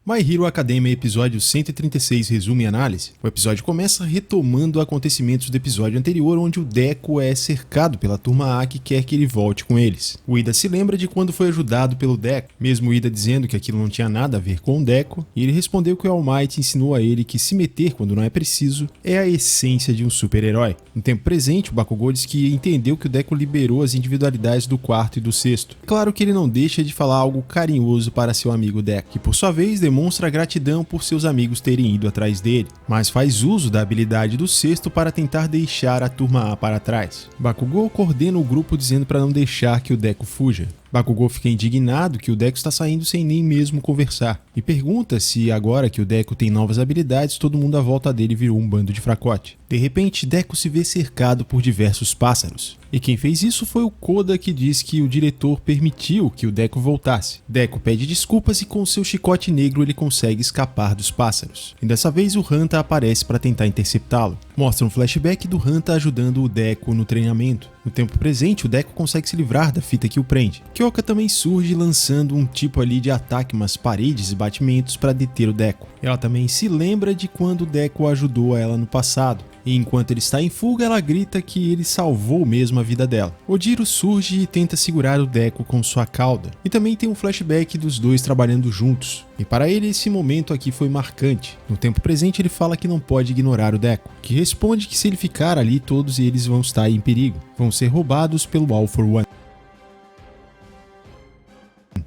My Hero Academia, episódio 136, resumo e análise. O episódio começa retomando acontecimentos do episódio anterior, onde o Deku é cercado pela turma A que quer que ele volte com eles. O Ida se lembra de quando foi ajudado pelo Deku, mesmo o Ida dizendo que aquilo não tinha nada a ver com o Deku, e ele respondeu que o All Might ensinou a ele que se meter quando não é preciso é a essência de um super-herói. No tempo presente, o Bakugou diz que entendeu que o Deku liberou as individualidades do quarto e do sexto. Claro que ele não deixa de falar algo carinhoso para seu amigo Deku, que por sua vez demonstra gratidão por seus amigos terem ido atrás dele, mas faz uso da habilidade do sexto para tentar deixar a turma A para trás. Bakugou coordena o grupo dizendo para não deixar que o Deku fuja. Bakugou fica indignado que o Deku está saindo sem nem mesmo conversar, e pergunta se agora que o Deku tem novas habilidades, todo mundo à volta dele virou um bando de fracote. De repente, Deku se vê cercado por diversos pássaros. E quem fez isso foi o Koda, que diz que o diretor permitiu que o Deku voltasse. Deku pede desculpas e com seu chicote negro ele consegue escapar dos pássaros. E dessa vez o Hanta aparece para tentar interceptá-lo. Mostra um flashback do Hanta ajudando o Deku no treinamento. No tempo presente, o Deku consegue se livrar da fita que o prende. Kyoka também surge lançando um tipo ali de ataque, umas paredes e batimentos para deter o Deku. Ela também se lembra de quando o Deku ajudou ela no passado. E enquanto ele está em fuga, ela grita que ele salvou mesmo a vida dela. Ojiro surge e tenta segurar o Deku com sua cauda. E também tem um flashback dos dois trabalhando juntos. E para ele esse momento aqui foi marcante. No tempo presente ele fala que não pode ignorar o Deku, que responde que se ele ficar ali todos eles vão estar em perigo. Vão ser roubados pelo All for One.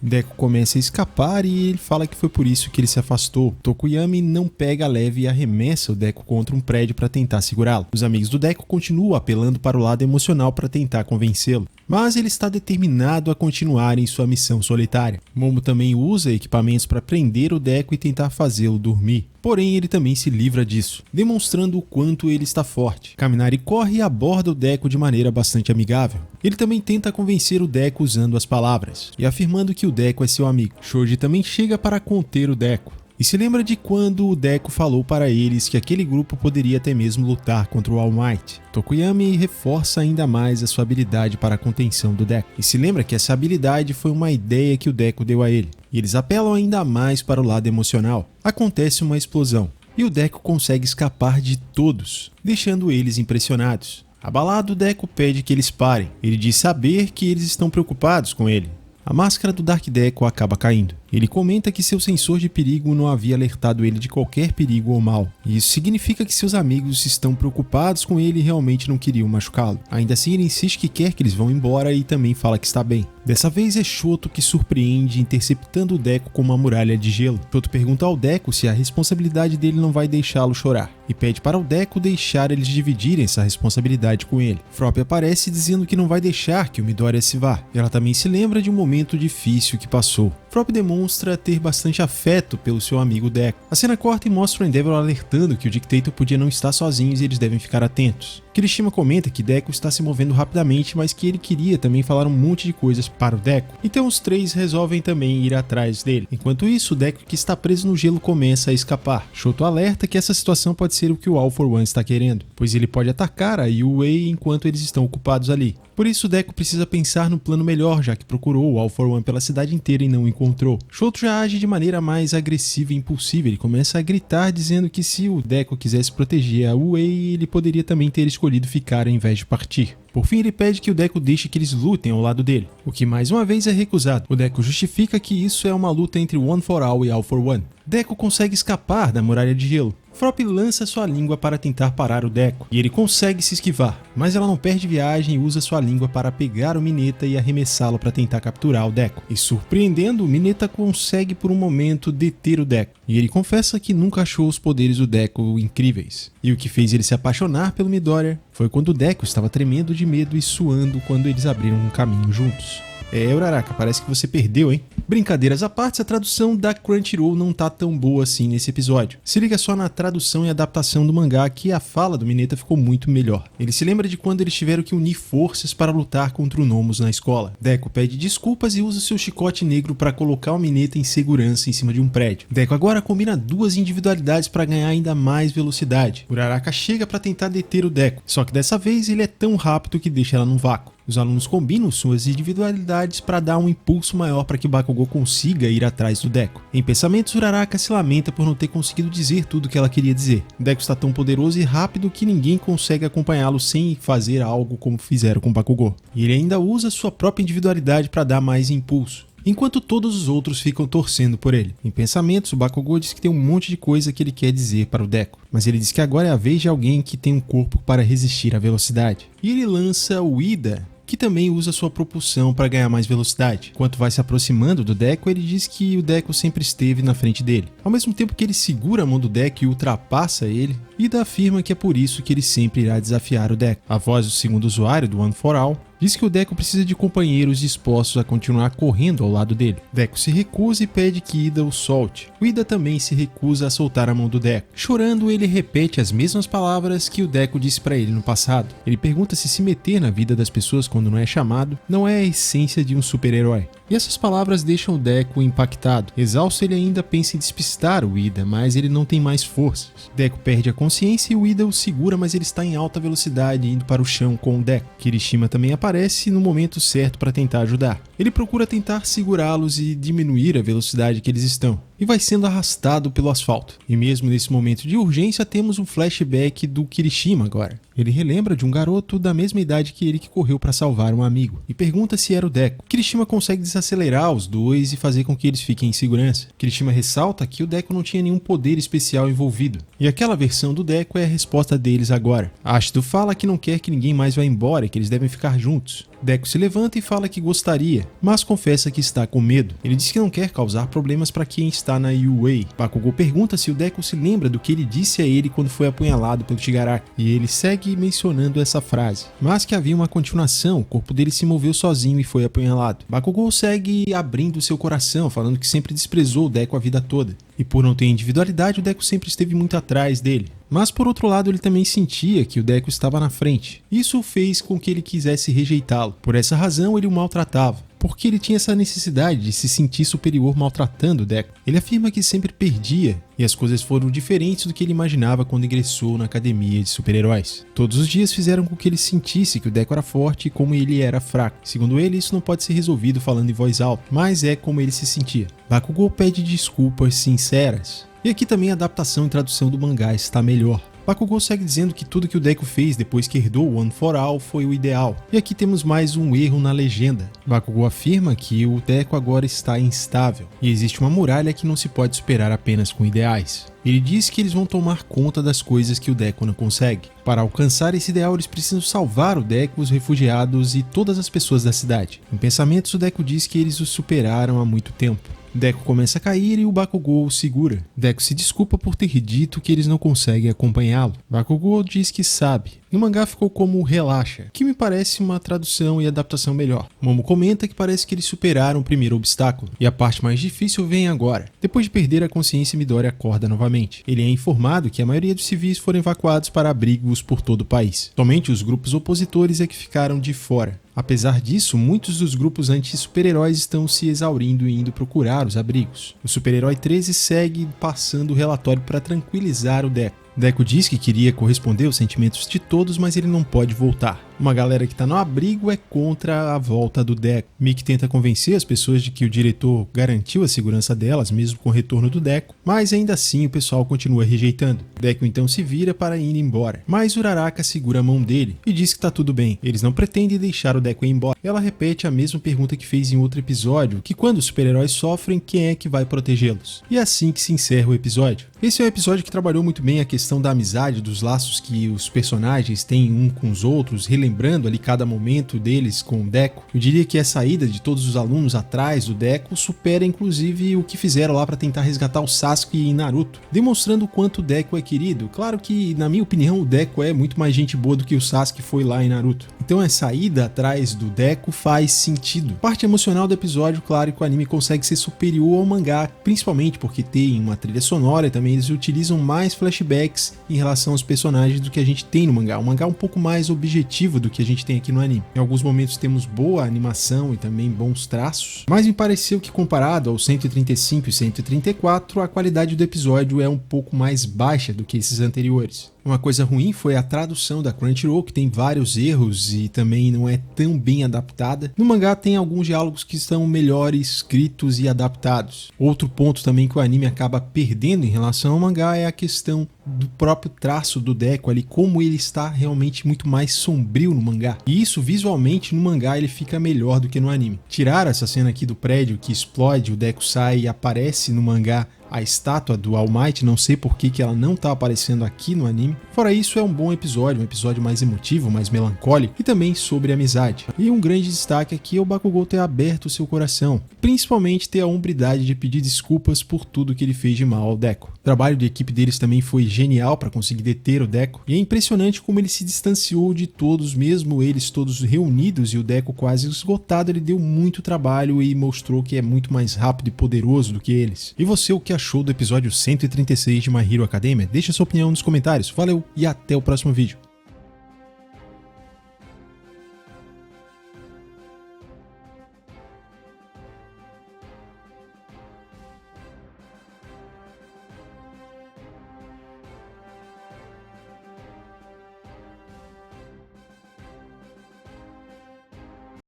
Deku começa a escapar e ele fala que foi por isso que ele se afastou. Tokuyami não pega leve e arremessa o Deku contra um prédio para tentar segurá-lo. Os amigos do Deku continuam apelando para o lado emocional para tentar convencê-lo, mas ele está determinado a continuar em sua missão solitária. Momo também usa equipamentos para prender o Deku e tentar fazê-lo dormir. Porém, ele também se livra disso, demonstrando o quanto ele está forte. Kaminari corre e aborda o Deku de maneira bastante amigável. Ele também tenta convencer o Deku usando as palavras, e afirmando que o Deku é seu amigo. Shoji também chega para conter o Deku. E se lembra de quando o Deku falou para eles que aquele grupo poderia até mesmo lutar contra o All Might. Tokuyami reforça ainda mais a sua habilidade para a contenção do Deku. E se lembra que essa habilidade foi uma ideia que o Deku deu a ele. E eles apelam ainda mais para o lado emocional. Acontece uma explosão. E o Deku consegue escapar de todos, deixando eles impressionados. Abalado, o Deku pede que eles parem. Ele diz saber que eles estão preocupados com ele. A máscara do Dark Deku acaba caindo. Ele comenta que seu sensor de perigo não havia alertado ele de qualquer perigo ou mal. E isso significa que seus amigos estão preocupados com ele e realmente não queriam machucá-lo. Ainda assim, ele insiste que quer que eles vão embora e também fala que está bem. Dessa vez é Shoto que surpreende, interceptando o Deku com uma muralha de gelo. Shoto pergunta ao Deku se a responsabilidade dele não vai deixá-lo chorar, e pede para o Deku deixar eles dividirem essa responsabilidade com ele. Frop aparece dizendo que não vai deixar que o Midoriya se vá. Ela também se lembra de um momento difícil que passou. Frop demonstra ter bastante afeto pelo seu amigo Deku. A cena corta e mostra o Endeavor alertando que o Dictator podia não estar sozinho e eles devem ficar atentos. Kirishima comenta que Deku está se movendo rapidamente, mas que ele queria também falar um monte de coisas para o Deku. Então os três resolvem também ir atrás dele. Enquanto isso, o Deku, que está preso no gelo, começa a escapar. Shoto alerta que essa situação pode ser o que o All for One está querendo, pois ele pode atacar a Yue enquanto eles estão ocupados ali. Por isso, o Deku precisa pensar no plano melhor, já que procurou o All for One pela cidade inteira e não o encontrou. Shoto já age de maneira mais agressiva e impulsiva. Ele começa a gritar dizendo que se o Deku quisesse proteger a Yue, ele poderia também ter escolhido ficar ao invés de partir. Por fim, ele pede que o Deku deixe que eles lutem ao lado dele, o que mais uma vez é recusado. O Deku justifica que isso é uma luta entre One for All e All for One. Deku consegue escapar da muralha de gelo. Frop lança sua língua para tentar parar o Deku, e ele consegue se esquivar, mas ela não perde viagem e usa sua língua para pegar o Mineta e arremessá-lo para tentar capturar o Deku. E surpreendendo, o Mineta consegue por um momento deter o Deku, e ele confessa que nunca achou os poderes do Deku incríveis. E o que fez ele se apaixonar pelo Midoriya foi quando o Deku estava tremendo de medo e suando quando eles abriram um caminho juntos. Uraraka, parece que você perdeu, hein? Brincadeiras à parte, a tradução da Crunchyroll não tá tão boa assim nesse episódio. Se liga só na tradução e adaptação do mangá, que a fala do Mineta ficou muito melhor. Ele se lembra de quando eles tiveram que unir forças para lutar contra o Nomus na escola. Deku pede desculpas e usa seu chicote negro para colocar o Mineta em segurança em cima de um prédio. Deku agora combina duas individualidades para ganhar ainda mais velocidade. Uraraka chega para tentar deter o Deku, só que dessa vez ele é tão rápido que deixa ela num vácuo. Os alunos combinam suas individualidades para dar um impulso maior para que Bakugou Bakugou consiga ir atrás do Deku. Em pensamentos, Uraraka se lamenta por não ter conseguido dizer tudo o que ela queria dizer. Deku está tão poderoso e rápido que ninguém consegue acompanhá-lo sem fazer algo como fizeram com Bakugou. E ele ainda usa sua própria individualidade para dar mais impulso, enquanto todos os outros ficam torcendo por ele. Em pensamentos, o Bakugou diz que tem um monte de coisa que ele quer dizer para o Deku, mas ele diz que agora é a vez de alguém que tem um corpo para resistir à velocidade. E ele lança o Ida, que também usa sua propulsão para ganhar mais velocidade. Enquanto vai se aproximando do Deku, ele diz que o Deku sempre esteve na frente dele. Ao mesmo tempo que ele segura a mão do Deku e ultrapassa ele, Ida afirma que é por isso que ele sempre irá desafiar o Deku. A voz do segundo usuário, do One for All, diz que o Deku precisa de companheiros dispostos a continuar correndo ao lado dele. Deku se recusa e pede que Ida o solte. O Ida também se recusa a soltar a mão do Deku. Chorando, ele repete as mesmas palavras que o Deku disse para ele no passado. Ele pergunta se meter na vida das pessoas quando não é chamado não é a essência de um super-herói. E essas palavras deixam o Deku impactado. Exausto, ele ainda pensa em despistar o Ida, mas ele não tem mais forças. Deku perde a consciência e o Ida o segura, mas ele está em alta velocidade indo para o chão com o Deku. Kirishima também aparece no momento certo para tentar ajudar. Ele procura tentar segurá-los e diminuir a velocidade que eles estão, e vai sendo arrastado pelo asfalto. E mesmo nesse momento de urgência, temos um flashback do Kirishima agora. Ele relembra de um garoto da mesma idade que ele que correu para salvar um amigo, e pergunta se era o Deku. Kirishima consegue desacelerar os dois e fazer com que eles fiquem em segurança. Kirishima ressalta que o Deku não tinha nenhum poder especial envolvido, e aquela versão do Deku é a resposta deles agora. Ashito fala que não quer que ninguém mais vá embora e que eles devem ficar juntos. Deku se levanta e fala que gostaria, mas confessa que está com medo. Ele diz que não quer causar problemas para quem está na UA. Bakugou pergunta se o Deku se lembra do que ele disse a ele quando foi apunhalado pelo Shigaraki, e ele segue mencionando essa frase, mas que havia uma continuação, o corpo dele se moveu sozinho e foi apunhalado. Bakugou segue abrindo seu coração, falando que sempre desprezou o Deku a vida toda, e por não ter individualidade, o Deku sempre esteve muito atrás dele. Mas por outro lado, ele também sentia que o Deku estava na frente. Isso fez com que ele quisesse rejeitá-lo. Por essa razão, ele o maltratava, porque ele tinha essa necessidade de se sentir superior maltratando o Deku. Ele afirma que sempre perdia, e as coisas foram diferentes do que ele imaginava quando ingressou na academia de super-heróis. Todos os dias fizeram com que ele sentisse que o Deku era forte e como ele era fraco. Segundo ele, isso não pode ser resolvido falando em voz alta, mas é como ele se sentia. Bakugou pede desculpas sinceras. E aqui também a adaptação e tradução do mangá está melhor. Bakugou segue dizendo que tudo que o Deku fez depois que herdou o One for All foi o ideal. E aqui temos mais um erro na legenda. Bakugou afirma que o Deku agora está instável, e existe uma muralha que não se pode superar apenas com ideais. Ele diz que eles vão tomar conta das coisas que o Deku não consegue. Para alcançar esse ideal, eles precisam salvar o Deku, os refugiados e todas as pessoas da cidade. Em pensamentos, o Deku diz que eles o superaram há muito tempo. Deku começa a cair e o Bakugou o segura. Deku se desculpa por ter dito que eles não conseguem acompanhá-lo. Bakugou diz que sabe. E o mangá ficou como relaxa, que me parece uma tradução e adaptação melhor. Momo comenta que parece que eles superaram o primeiro obstáculo, e a parte mais difícil vem agora. Depois de perder a consciência, Midori acorda novamente. Ele é informado que a maioria dos civis foram evacuados para abrigos por todo o país. Somente os grupos opositores é que ficaram de fora. Apesar disso, muitos dos grupos anti-super-heróis estão se exaurindo e indo procurar os abrigos. O super-herói 13 segue passando o relatório para tranquilizar o Deku. Deku diz que queria corresponder aos sentimentos de todos, mas ele não pode voltar. Uma galera que está no abrigo é contra a volta do Deku. Mickey tenta convencer as pessoas de que o diretor garantiu a segurança delas, mesmo com o retorno do Deku, mas ainda assim o pessoal continua rejeitando. Deku então se vira para ir embora, mas Uraraka segura a mão dele e diz que está tudo bem. Eles não pretendem deixar o Deku ir embora. Ela repete a mesma pergunta que fez em outro episódio, que quando os super-heróis sofrem, quem é que vai protegê-los? E é assim que se encerra o episódio. Esse é um episódio que trabalhou muito bem a questão da amizade, dos laços que os personagens têm um com os outros, lembrando ali cada momento deles com o Deku. Eu diria que a saída de todos os alunos atrás do Deku supera inclusive o que fizeram lá para tentar resgatar o Sasuke em Naruto, demonstrando o quanto o Deku é querido. Claro que, na minha opinião, o Deku é muito mais gente boa do que o Sasuke foi lá em Naruto. Então a saída atrás do Deku faz sentido. Parte emocional do episódio, claro que o anime consegue ser superior ao mangá, principalmente porque tem uma trilha sonora e também eles utilizam mais flashbacks em relação aos personagens do que a gente tem no mangá. O mangá é um pouco mais objetivo do que a gente tem aqui no anime. Em alguns momentos temos boa animação e também bons traços, mas me pareceu que comparado ao 135 e 134, a qualidade do episódio é um pouco mais baixa do que esses anteriores. Uma coisa ruim foi a tradução da Crunchyroll, que tem vários erros e também não é tão bem adaptada. No mangá tem alguns diálogos que estão melhor escritos e adaptados. Outro ponto também que o anime acaba perdendo em relação ao mangá é a questão do próprio traço do Deco ali, como ele está realmente muito mais sombrio no mangá. E isso visualmente no mangá ele fica melhor do que no anime. Tiraram essa cena aqui do prédio que explode, o Deco sai e aparece no mangá a estátua do All Might, não sei por que ela não tá aparecendo aqui no anime. Fora isso, é um bom episódio, um episódio mais emotivo, mais melancólico e também sobre amizade. E um grande destaque aqui é o Bakugou ter aberto seu coração, principalmente ter a hombridade de pedir desculpas por tudo que ele fez de mal ao Deco. O trabalho de equipe deles também foi genial para conseguir deter o Deco, e é impressionante como ele se distanciou de todos, mesmo eles todos reunidos e o Deco quase esgotado, ele deu muito trabalho e mostrou que é muito mais rápido e poderoso do que eles. E você, o que achou do episódio 136 de My Hero Academia? Deixa sua opinião nos comentários. Valeu e até o próximo vídeo.